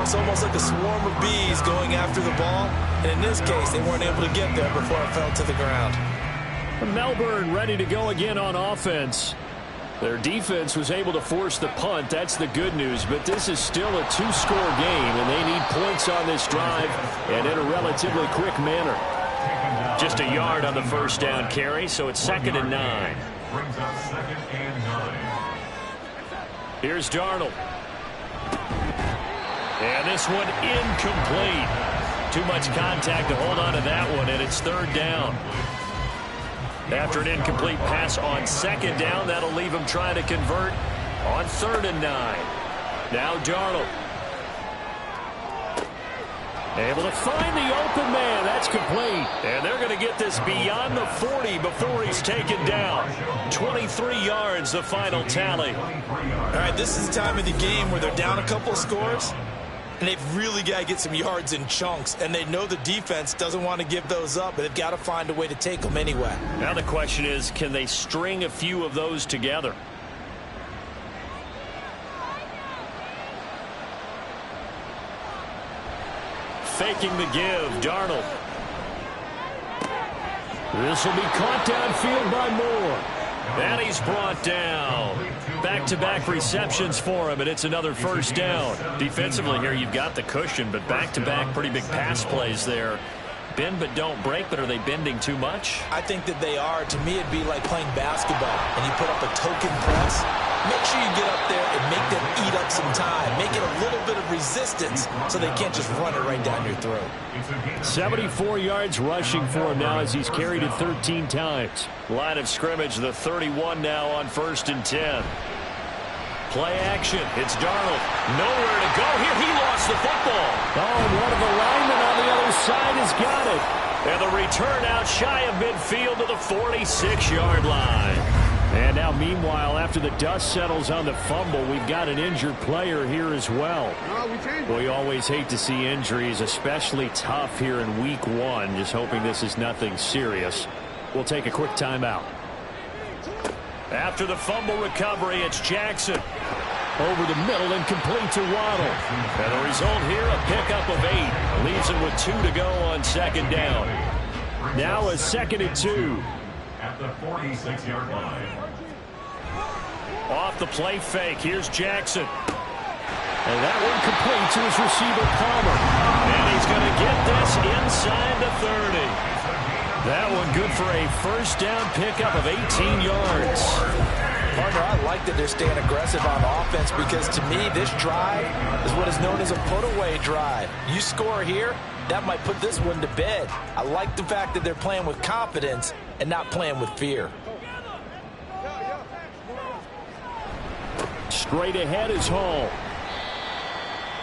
it's almost like a swarm of bees going after the ball. And in this case, they weren't able to get there before it fell to the ground. Melbourne ready to go again on offense. Their defense was able to force the punt. That's the good news, but this is still a 2-score game, and they need points on this drive and in a relatively quick manner. Just a yard on the 1st down carry, so it's 2nd and 9. Brings up 2nd and 9. Here's Darnold. And this one incomplete. Too much contact to hold on to that one, and it's 3rd down. After an incomplete pass on 2nd down, that'll leave him trying to convert on 3rd and 9. Now Darnold. Able to find the open man. That's complete. And they're going to get this beyond the 40 before he's taken down. 23 yards, the final tally. All right, this is the time of the game where they're down a couple of scores, and they've really got to get some yards in chunks, and they know the defense doesn't want to give those up, but they've got to find a way to take them anyway. Now the question is, can they string a few of those together? Faking the give, Darnold. This will be caught downfield by Moore. And he's brought down. Back-to-back receptions for him, and it's another first down. Defensively here, you've got the cushion, but back-to-back pretty big pass plays there. Bend but don't break, but are they bending too much? I think that they are. To me, it'd be like playing basketball, and you put up a token press. Make sure you get up there and make them eat up some time. Make it a little bit of resistance so they can't just run it right down your throat. 74 yards rushing for him now as he's carried it 13 times. Line of scrimmage, the 31 now on 1st and 10. Play action. It's Darnold. Nowhere to go here. He lost the football. Oh, and one of the linemen on the other side has got it. And the return out shy of midfield to the 46-yard line. And now, meanwhile, after the dust settles on the fumble, we've got an injured player here as well. We always hate to see injuries, especially tough here in week 1. Just hoping this is nothing serious. We'll take a quick timeout. After the fumble recovery, it's Jackson. Over the middle and complete to Waddle. And the result here, a pickup of 8. Leaves him with 2 to go on 2nd down. Now a 2nd and 2. At the 46-yard line. Off the play fake, here's Jackson. And that one complete to his receiver, Palmer. And he's going to get this inside the 30. That one good for a first down pickup of 18 yards. Partner, I like that they're staying aggressive on offense because to me, this drive is what is known as a put-away drive. You score here, that might put this one to bed. I like the fact that they're playing with confidence and not playing with fear. Straight ahead is Hall.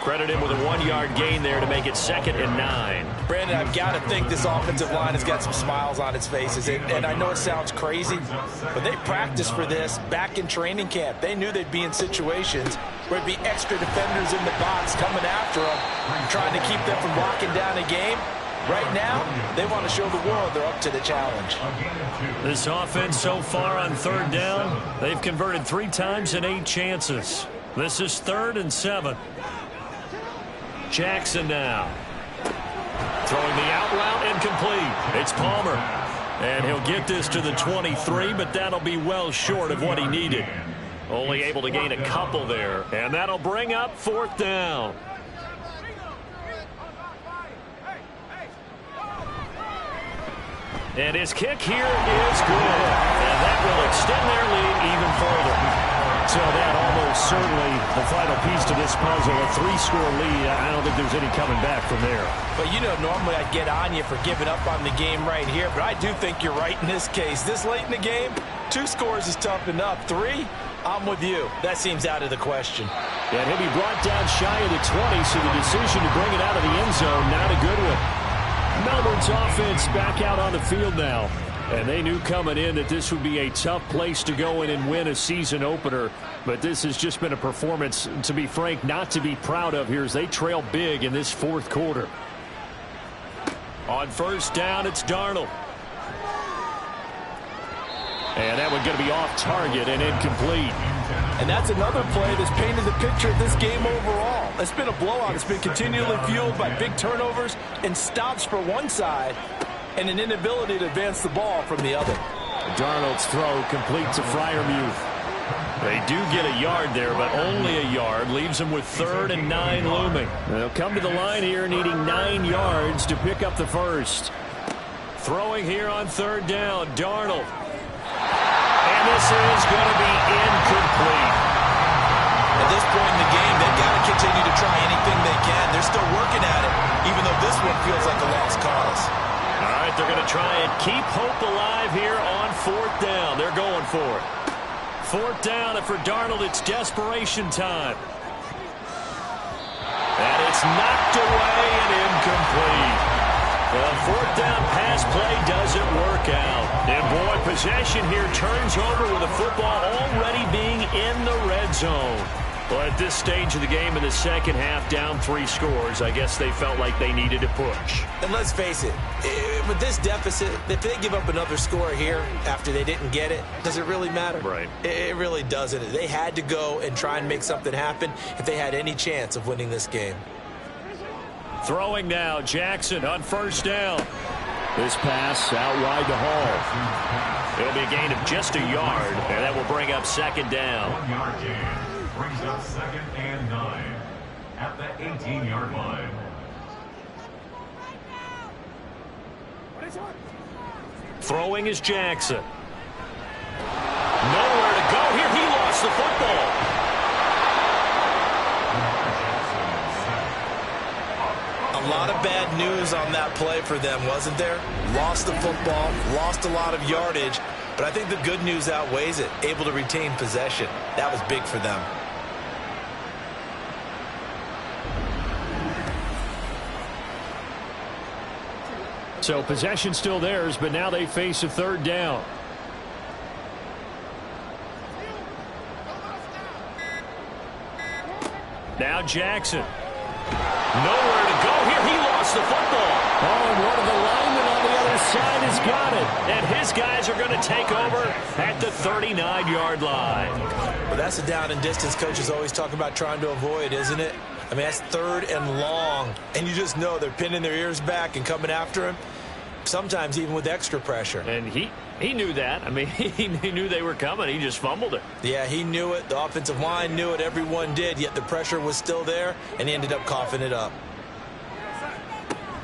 Credit him with a 1-yard gain there to make it 2nd and 9. Brandon, I've got to think this offensive line has got some smiles on its faces. And I know it sounds crazy, but they practiced for this back in training camp. They knew they'd be in situations where it'd be extra defenders in the box coming after them, trying to keep them from locking down a game. Right now, they want to show the world they're up to the challenge. This offense so far on 3rd down, they've converted 3 times in 8 chances. This is 3rd and 7. Jackson now. Throwing the out route incomplete. It's Palmer. And he'll get this to the 23, but that'll be well short of what he needed. Only able to gain a couple there. And that'll bring up 4th down. And his kick here is good. And that will extend their lead even further. So that almost certainly the final piece to this puzzle, a 3-score lead. I don't think there's any coming back from there. But, you know, normally I'd get on you for giving up on the game right here, but I do think you're right in this case. This late in the game, 2 scores is tough enough. 3, I'm with you. That seems out of the question. And he'll be brought down shy of the 20, so the decision to bring it out of the end zone, not a good one. Melbourne's offense back out on the field now. And they knew coming in that this would be a tough place to go in and win a season opener. But this has just been a performance, to be frank, not to be proud of here as they trail big in this 4th quarter. On 1st down, it's Darnold. And that one going to be off target and incomplete. And that's another play that's painted the picture of this game overall. It's been a blowout. It's been continually fueled by big turnovers and stops for one side and an inability to advance the ball from the other. Darnold's throw complete to Freiermuth. They do get a yard there, but only a yard. Leaves them with 3rd and 9 looming. They'll come to the line here needing 9 yards to pick up the first. Throwing here on 3rd down, Darnold. And this is going to be incomplete. At this point in the game, they've got to continue to try anything they can. They're still working at it, even though this one feels like a lost cause. All right, they're going to try and keep hope alive here on 4th down. They're going for it. 4th down, and for Darnold, it's desperation time. And it's knocked away and incomplete. The 4th down pass play doesn't work out. And boy, possession here turns over with the football already being in the red zone. Well, at this stage of the game in the 2nd half, down 3 scores, I guess they felt like they needed to push. And let's face it, with this deficit, if they give up another score here after they didn't get it, does it really matter? Right. It really doesn't. They had to go and try and make something happen if they had any chance of winning this game. Throwing now, Jackson on 1st down. This pass out wide to Hall. It'll be a gain of just a yard, and that will bring up second down. 1 yard gain brings up 2nd and 9 at the 18-yard line. Throwing is Jackson. Nowhere to go here. He lost the football. A lot of bad news on that play for them, wasn't there? Lost the football, lost a lot of yardage, but I think the good news outweighs it. Able to retain possession. That was big for them. So possession still theirs, but now they face a third down. Now Jackson. Nowhere to go here. He lost the football. Oh, and one of the linemen on the other side has got it. And his guys are going to take over at the 39-yard line. Well, that's the down and distance coaches always talk about trying to avoid, isn't it? I mean, that's 3rd and long. And you just know they're pinning their ears back and coming after him, sometimes even with extra pressure. And he knew that. I mean, he knew they were coming. He just fumbled it. Yeah, he knew it. The offensive line knew it. Everyone did, yet the pressure was still there, and he ended up coughing it up.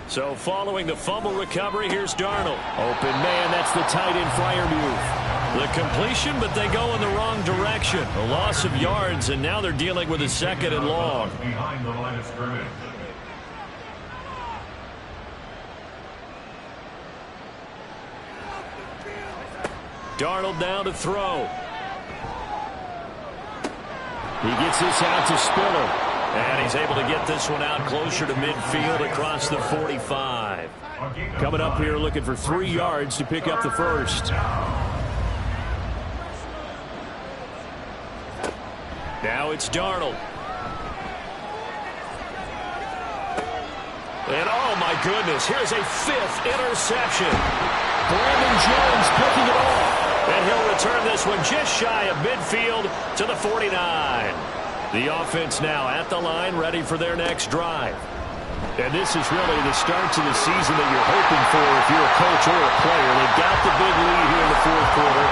So following the fumble recovery, here's Darnold. Open man, that's the tight end Freiermuth. The completion, but they go in the wrong direction. A loss of yards, and now they're dealing with a 2nd and long. Behind the line of scrimmage. Darnold down to throw. He gets this out to Spiller. And he's able to get this one out closer to midfield across the 45. Coming up here looking for 3 yards to pick up the first. Now it's Darnold. And oh my goodness, here's a 5th interception. Brandon Jones picking it off. And he'll return this one just shy of midfield to the 49. The offense now at the line, ready for their next drive. And this is really the start to the season that you're hoping for if you're a coach or a player. They've got the big lead here in the 4th quarter,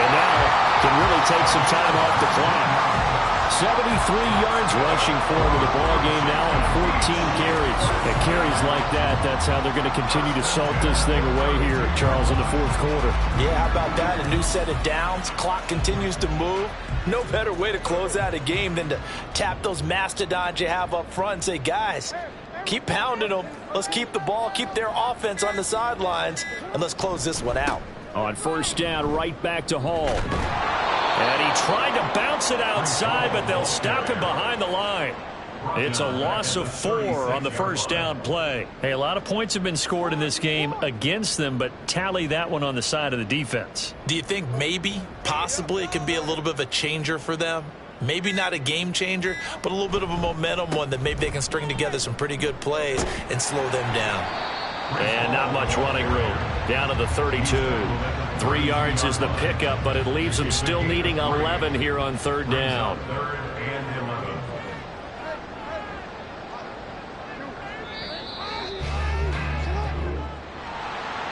and now can really take some time off the clock. 73 yards rushing for him in the ball game now on 14 carries. And carries like that, that's how they're going to continue to salt this thing away here, Charles, in the 4th quarter. Yeah, how about that? A new set of downs. Clock continues to move. No better way to close out a game than to tap those mastodons you have up front and say, guys, keep pounding them. Let's keep the ball, keep their offense on the sidelines, and let's close this one out. On 1st down, right back to Hall. And he tried to bounce it outside, but they'll stop him behind the line. It's a loss of 4 on the 1st down play. Hey, a lot of points have been scored in this game against them, but tally that one on the side of the defense. Do you think maybe, possibly, it can be a little bit of a changer for them? Maybe not a game changer, but a little bit of a momentum one that maybe they can string together some pretty good plays and slow them down. And not much running room. Down to the 32. 3 yards is the pickup, but it leaves them still needing 11 here on 3rd down. 3rd and 11.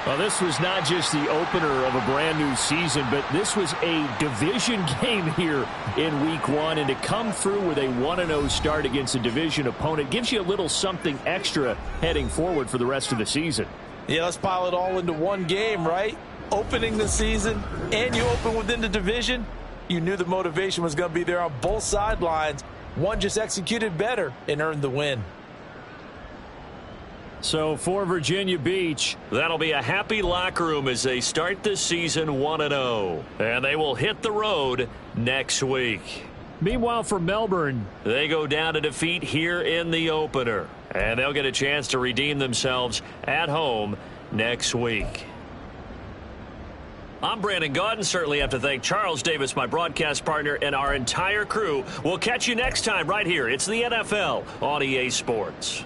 Well, this was not just the opener of a brand new season, but this was a division game here in week 1. And to come through with a 1-0 start against a division opponent gives you a little something extra heading forward for the rest of the season. Yeah, let's pile it all into one game, right? Opening the season, and you open within the division. You knew the motivation was going to be there on both sidelines. One just executed better and earned the win. So for Virginia Beach, that'll be a happy locker room as they start this season 1-0. And they will hit the road next week. Meanwhile, for Melbourne, they go down to defeat here in the opener. And they'll get a chance to redeem themselves at home next week. I'm Brandon Gaudin. Certainly have to thank Charles Davis, my broadcast partner, and our entire crew. We'll catch you next time right here. It's the NFL on EA Sports.